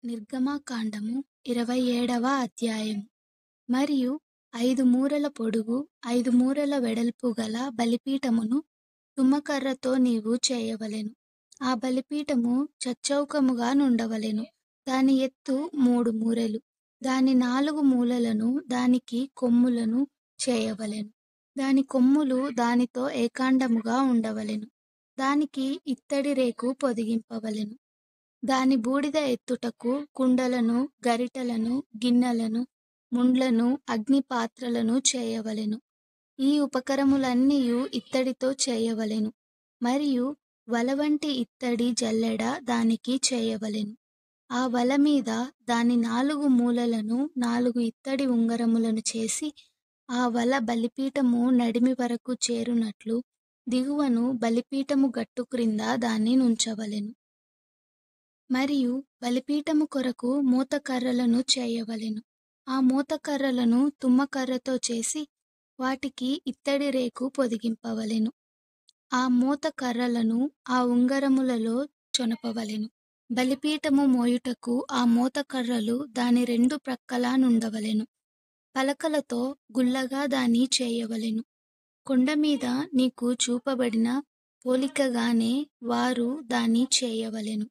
నిర్గమకాండము 27వ అధ్యాయం. మరియు 5 మూరల పొడుగు 5 మూరల వెడల్పు గల బలిపీఠమును తుమ్మకర్రతో నీవు చేయవలెను. ఆ బలిపీఠము చచ్చౌకముగా నుండవలెను. దాని ఎత్తు 3 మూరెలు. దాని 4 మూలలను దానికి కొమ్ములను చేయవలెను. దాని కొమ్ములు దానితో ఏకాండముగా ఉండవలెను. దానికి ఇత్తడి రేకు పొదిగింపవలెను. దాని బూడిద ఎత్తుటకు కుండలను, గరిటెలను, గిన్నెలను, ముండ్లను, అగ్ని పాత్రలను చేయవలెను. ఈ ఉపకరములన్నీయు ఇత్తడితో చేయవలెను. మరియు వలవంటి ఇత్తడి జల్లెడ దానికి చేయవలెను. ఆ వల మీద దాని 4 మూలలను 4 ఇత్తడి ఉంగరములను చేసి, ఆ వల బలిపీఠము నడిమి వరకు చేరునట్లు దిగువను బలిపీఠము గట్టు క్రింద దాన్ని నుంచవలెను. మరియు బలిపీఠము కొరకు మోతకర్రలను చేయవలెను. ఆ మోతకర్రలను తుమ్మకర్రతో చేసి వాటికి ఇత్తడి రేకు పొదిగింపవలెను. ఆ మోతకర్రలను ఆ ఉంగరములలో చొనపవలెను. బలిపీఠము మోయుటకు ఆ మోతకర్రలు దాని 2 ప్రక్కలా నుండవలెను. పలకలతో గుల్లగా దాన్ని చేయవలెను. కొండ మీద నీకు చూపబడిన పోలికగానే వారు దాన్ని చేయవలెను.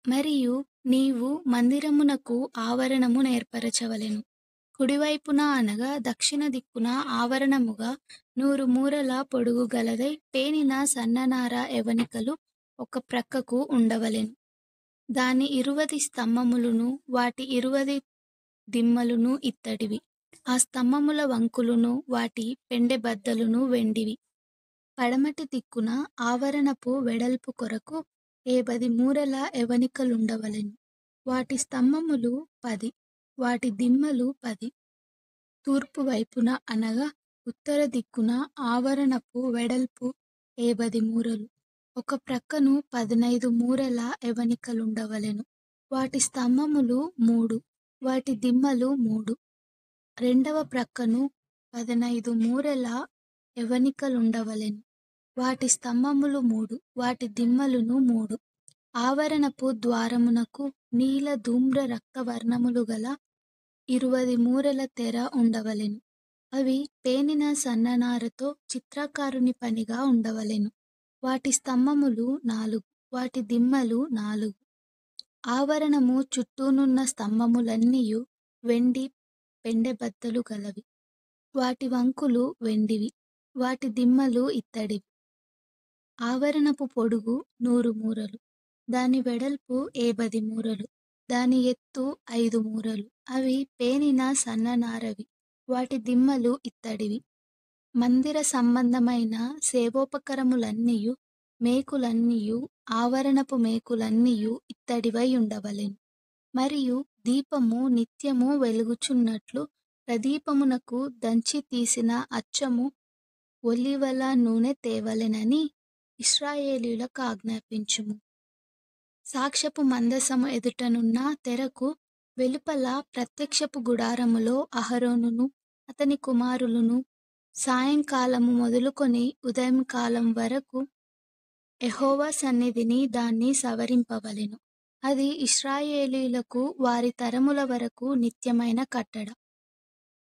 మరియు నీవు మందిరమునకు ఆవరణము ఏర్పరచవలెను. కుడివైపున అనగా దక్షిణ దిక్కున ఆవరణముగా 100 మూరల పొడుగు గలదై పేనిన సన్ననార ఎవనికలు ఒక ప్రక్కకు ఉండవలెను. దాని 20 స్తంభములును వాటి 20 దిమ్మలును ఇత్తడివి. ఆ స్తంభముల వంకులును వాటి పెండెబద్దలును వెండివి. పడమటి దిక్కున ఆవరణపు వెడల్పు కొరకు 70 మూరల ఎవనికలుండవలెను. వాటి స్తంభములు 10, వాటి దిమ్మలు 10. తూర్పు వైపున అనగా ఉత్తర దిక్కున ఆవరణపు వెడల్పు 70 మూరలు. ఒక ప్రక్కను 15 మూరల ఎవనికలుండవలెను. వాటి స్తంభములు 3, వాటి దిమ్మలు 3. రెండవ ప్రక్కను 15 మూరల ఎవనికలుండవలెను. వాటి స్తంభములు 3, వాటి దిమ్మలును 3. ఆవరణపు ద్వారమునకు నీల ధూమ్ర రక్తవర్ణములు గల 20 మూరల తెర ఉండవలెను. అవి పేనిన సన్ననారతో చిత్రకారుని పనిగా ఉండవలెను. వాటి స్తంభములు 4, వాటి దిమ్మలు 4. ఆవరణము చుట్టూనున్న స్తంభములన్నీయు వెండి పెండెబద్దలు గలవి. వాటి వంకులు వెండివి. వాటి దిమ్మలు ఇత్తడివి. ఆవరణపు పొడుగు 100 మూరలు. దాని వెడల్పు 70 మూరలు. దాని ఎత్తు 5 మూరలు. అవి పేనిన సన్ననారవి. వాటి దిమ్మలు ఇత్తడివి. మందిర సంబంధమైన సేవోపకరములన్నీయు మేకులన్నీయు ఆవరణపు మేకులన్నీయు ఇత్తడివై ఉండవలెను. మరియు దీపము నిత్యము వెలుగుచున్నట్లు ప్రదీపమునకు దంచి తీసిన అచ్చము ఒలీవల నూనె తేవలెనని ఇశ్రాయేలీయులకు ఆజ్ఞాపించుము. సాక్ష్యపు మందసము ఎదుటనున్న తెరకు వెలుపల ప్రత్యక్షపు గుడారములో అహరోనును అతని కుమారులను సాయంకాలము మొదలుకొని ఉదయకాలం వరకు యెహోవా సన్నిధిని దాన్ని సవరింపవలెను. అది ఇశ్రాయేలీయులకు వారి తరముల వరకు నిత్యమైన కట్టడ.